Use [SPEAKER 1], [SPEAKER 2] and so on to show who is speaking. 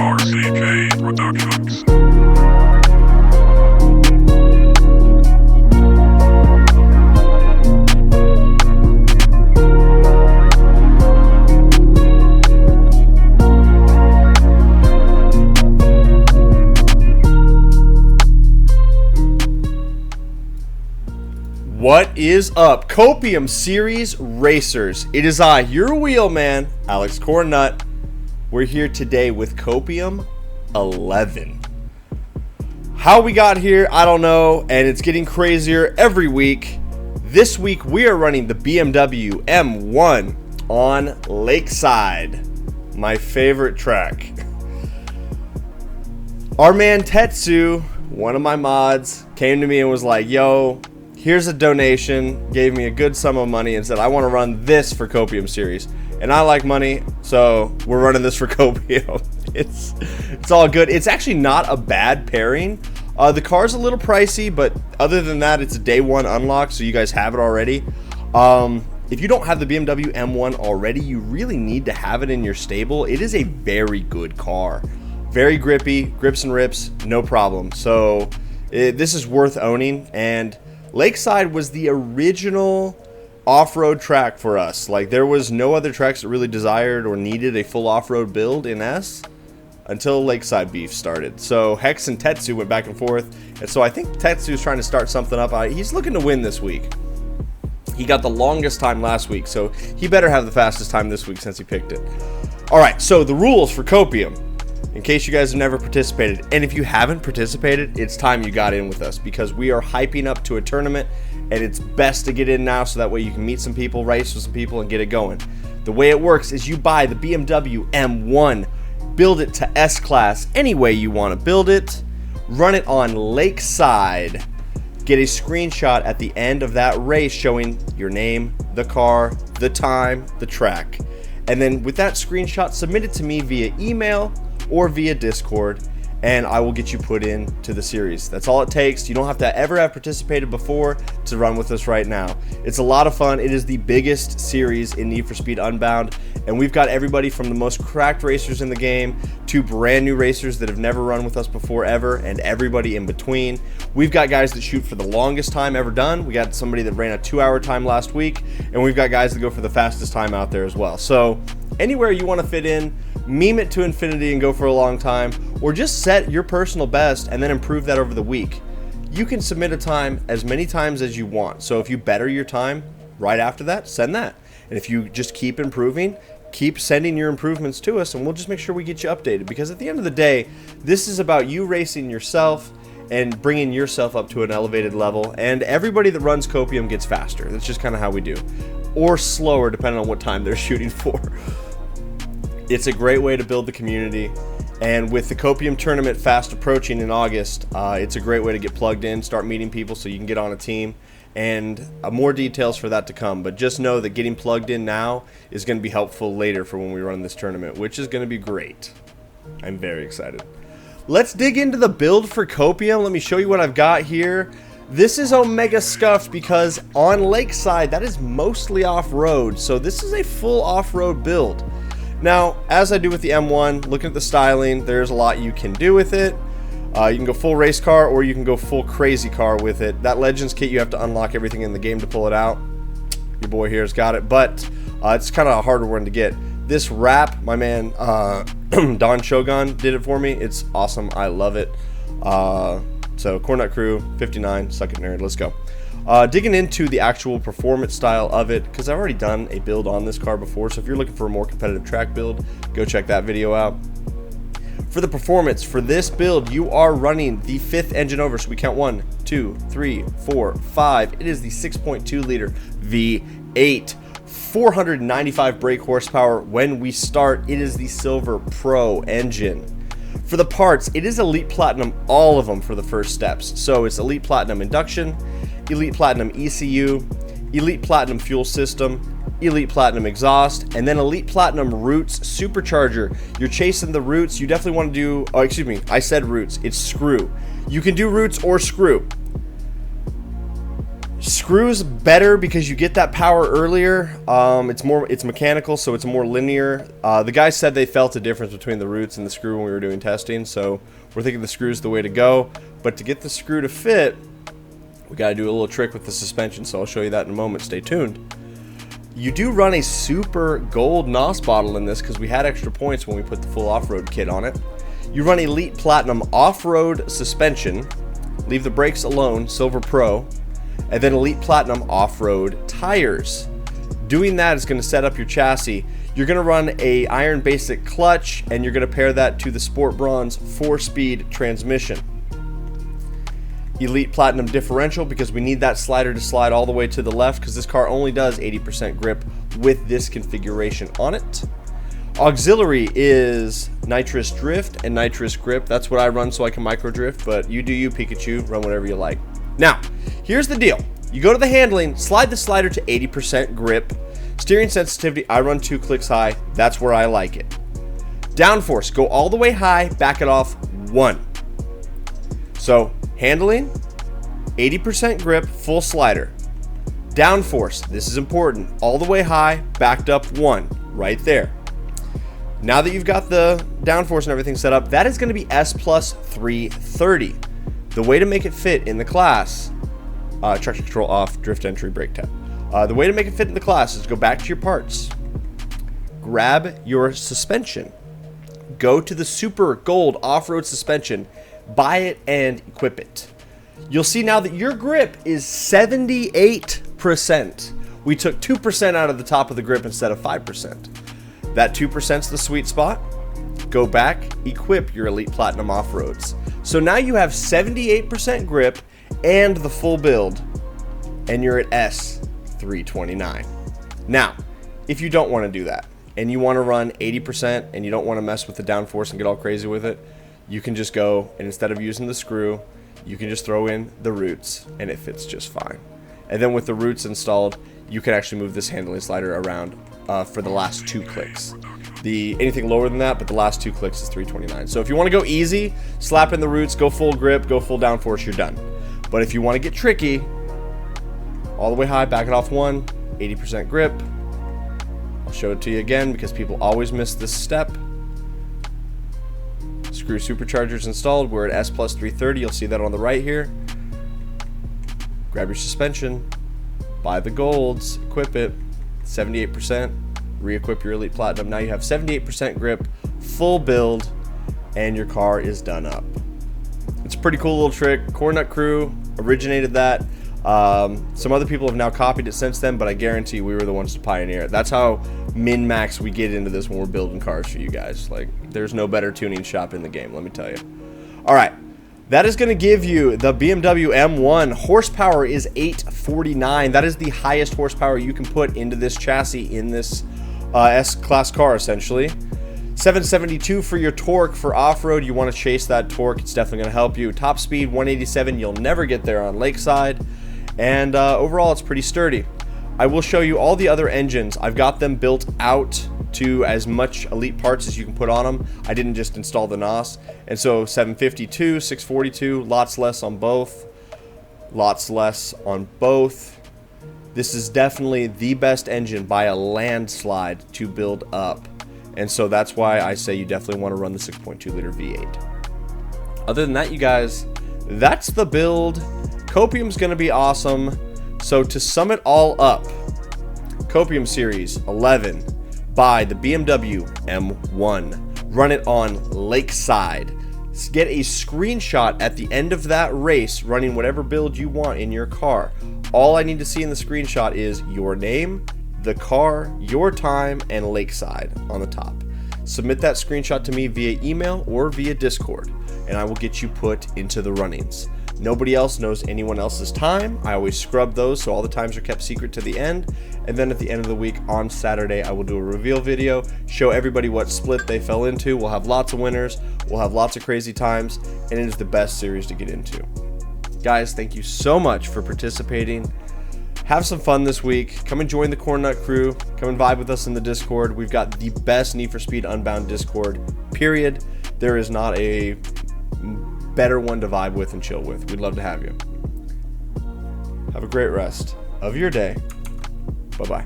[SPEAKER 1] RCK Productions.
[SPEAKER 2] What is up, Copium Series Racers? It is I, your wheelman, Alex Cornut. We're here today with Copium 11. How we got here, I don't know, and it's getting crazier every week. This week, we are running the BMW M1 on Lakeside, my favorite track. Our man Tetsu, one of my mods, came to me and was like, yo, here's a donation, gave me a good sum of money and said, I want to run this for Copium Series. And I like money, so we're running this for Copium. It's all good. It's actually not a bad pairing. The car's a little pricey, but other than that, it's a day one unlock, so you guys have it already. If you don't have the BMW M1 already, you really need to have it in your stable. It is a very good car. Very grippy, grips and rips, no problem. So this is worth owning, and Lakeside was the original off-road track for us. Like, there was no other tracks that really desired or needed a full off-road build in S until Lakeside beef started. So Hex and Tetsu went back and forth, and so I think Tetsu's trying to start something up. He's looking to win this week. He got the longest time last week, so he better have the fastest time this week since he picked it. Alright, so the rules for Copium, in case you guys have never participated, and if you haven't participated, it's time you got in with us, because we are hyping up to a tournament, and it's best to get in now so that way you can meet some people, race with some people, and get it going. The way it works is you buy the BMW M1, build it to S-Class any way you want to build it, run it on Lakeside, get a screenshot at the end of that race showing your name, the car, the time, the track, and then with that screenshot, submit it to me via email or via Discord, and I will get you put into the series. That's all it takes. You don't have to ever have participated before to run with us right now. It's a lot of fun. It is the biggest series in Need for Speed Unbound, and we've got everybody from the most cracked racers in the game to brand new racers that have never run with us before ever, and everybody in between. We've got guys that shoot for the longest time ever done. We got somebody that ran a 2-hour time last week, and we've got guys that go for the fastest time out there as well. So anywhere you want to fit in, meme it to infinity and go for a long time, or just set your personal best and then improve that over the week. You can submit a time as many times as you want. So if you better your time right after that, send that. And if you just keep improving, keep sending your improvements to us, and we'll just make sure we get you updated, because at the end of the day, this is about you racing yourself and bringing yourself up to an elevated level, and everybody that runs Copium gets faster. That's just kind of how we do, or slower depending on what time they're shooting for. It's a great way to build the community, and with the Copium tournament fast approaching in August, it's a great way to get plugged in, start meeting people so you can get on a team, and more details for that to come. But just know that getting plugged in now is going to be helpful later for when we run this tournament, which is going to be great. I'm very excited. Let's dig into the build for Copium. Let me show you what I've got here. This is Omega scuffed because on Lakeside, that is mostly off-road, so this is a full off-road build. Now, as I do with the M1, looking at the styling, there's a lot you can do with it. You can go full race car, or you can go full crazy car with it. That Legends kit, you have to unlock everything in the game to pull it out. Your boy here has got it, but it's kind of a harder one to get. This wrap, my man Don Shogun did it for me. It's awesome. I love it. So, Cornut Crew, 59, suck it nerd, let's go. Digging into the actual performance style of it, because I've already done a build on this car before, so if you're looking for a more competitive track build, go check that video out. For the performance, for this build, you are running the 5th engine over, so we count 1, 2, 3, 4, 5. It is the 6.2 liter V8, 495 brake horsepower. When we start, it is the Silver Pro engine. For the parts, it is Elite Platinum, all of them for the first steps. So it's Elite Platinum Induction, Elite Platinum ECU, Elite Platinum Fuel System, Elite Platinum Exhaust, and then Elite Platinum Roots Supercharger. You're chasing the roots. You definitely want to do, oh, excuse me, I said roots. It's screw. You can do roots or screw. Screws better because you get that power earlier. It's mechanical, so it's more linear. The guys said they felt a difference between the roots and the screw when we were doing testing, so we're thinking the screw's the way to go. But to get the screw to fit, we got to do a little trick with the suspension, so I'll show you that in a moment. Stay tuned. You do run a super gold NOS bottle in this because we had extra points when we put the full off-road kit on it. You run Elite Platinum off-road suspension, leave the brakes alone, Silver Pro, and then Elite Platinum off-road tires. Doing that is going to set up your chassis. You're going to run a Iron Basic clutch, and you're going to pair that to the Sport Bronze 4-speed transmission. Elite Platinum differential, because we need that slider to slide all the way to the left, because this car only does 80% grip with this configuration on it. Auxiliary is nitrous drift and nitrous grip. That's what I run so I can micro drift, but you do you, Pikachu. Run whatever you like. Now, here's the deal. You go to the handling, slide the slider to 80% grip. Steering sensitivity, I run 2 clicks high. That's where I like it. Downforce, go all the way high, back it off 1. So, handling, 80% grip, full slider. Downforce, this is important, all the way high, backed up 1, right there. Now that you've got the downforce and everything set up, that is going to be S plus 330. The way to make it fit in the class, traction control off, drift entry, brake tap. The way to make it fit in the class is go back to your parts, grab your suspension, go to the Super Gold off-road suspension, buy it and equip it. You'll see now that your grip is 78%. We took 2% out of the top of the grip instead of 5%. That 2% is the sweet spot. Go back, equip your Elite Platinum off-roads. So now you have 78% grip and the full build, and you're at S329. Now, if you don't want to do that, and you want to run 80% and you don't want to mess with the downforce and get all crazy with it, you can just go, and instead of using the screw, you can just throw in the roots, and it fits just fine. And then with the roots installed, you can actually move this handling slider around for the last 2 clicks. Anything lower than that, but the last 2 clicks is 329. So if you want to go easy, slap in the roots, go full grip, go full downforce, you're done. But if you want to get tricky, all the way high, back it off 1, 80% grip. I'll show it to you again because people always miss this step. Screw superchargers installed. We're at S plus 330. You'll see that on the right here. Grab your suspension, buy the golds, equip it, 78%, re-equip your Elite Platinum. Now you have 78% grip, full build, and your car is done up. It's a pretty cool little trick. Corn Nut Crew originated that. Some other people have now copied it since then, but I guarantee we were the ones to pioneer it. That's how min-max we get into this when we're building cars for you guys. Like, there's no better tuning shop in the game, let me tell you. All right, that is going to give you the BMW M1. Horsepower is 849. That is the highest horsepower you can put into this chassis in this S-Class car, essentially. 772 for your torque. For off-road, you want to chase that torque. It's definitely going to help you. Top speed, 187. You'll never get there on Lakeside. And overall, it's pretty sturdy. I will show you all the other engines. I've got them built out to as much elite parts as you can put on them. I didn't just install the NOS. And so 752, 642, lots less on both. Lots less on both. This is definitely the best engine by a landslide to build up. And so that's why I say you definitely want to run the 6.2 liter V8. Other than that, you guys, that's the build. Copium's going to be awesome. So to sum it all up, Copium Series 11 by the BMW M1. Run it on Lakeside. Get a screenshot at the end of that race running whatever build you want in your car. All I need to see in the screenshot is your name, the car, your time, and Lakeside on the top. Submit that screenshot to me via email or via Discord, and I will get you put into the runnings. Nobody else knows anyone else's time. I always scrub those so all the times are kept secret to the end. And then at the end of the week on Saturday, I will do a reveal video, show everybody what split they fell into. We'll have lots of winners. We'll have lots of crazy times, and it is the best series to get into. Guys, thank you so much for participating. Have some fun this week. Come and join the Corn Nut Crew. Come and vibe with us in the Discord. We've got the best Need for Speed Unbound Discord, period. There is not a better one to vibe with and chill with. We'd love to have you. Have a great rest of your day. Bye-bye.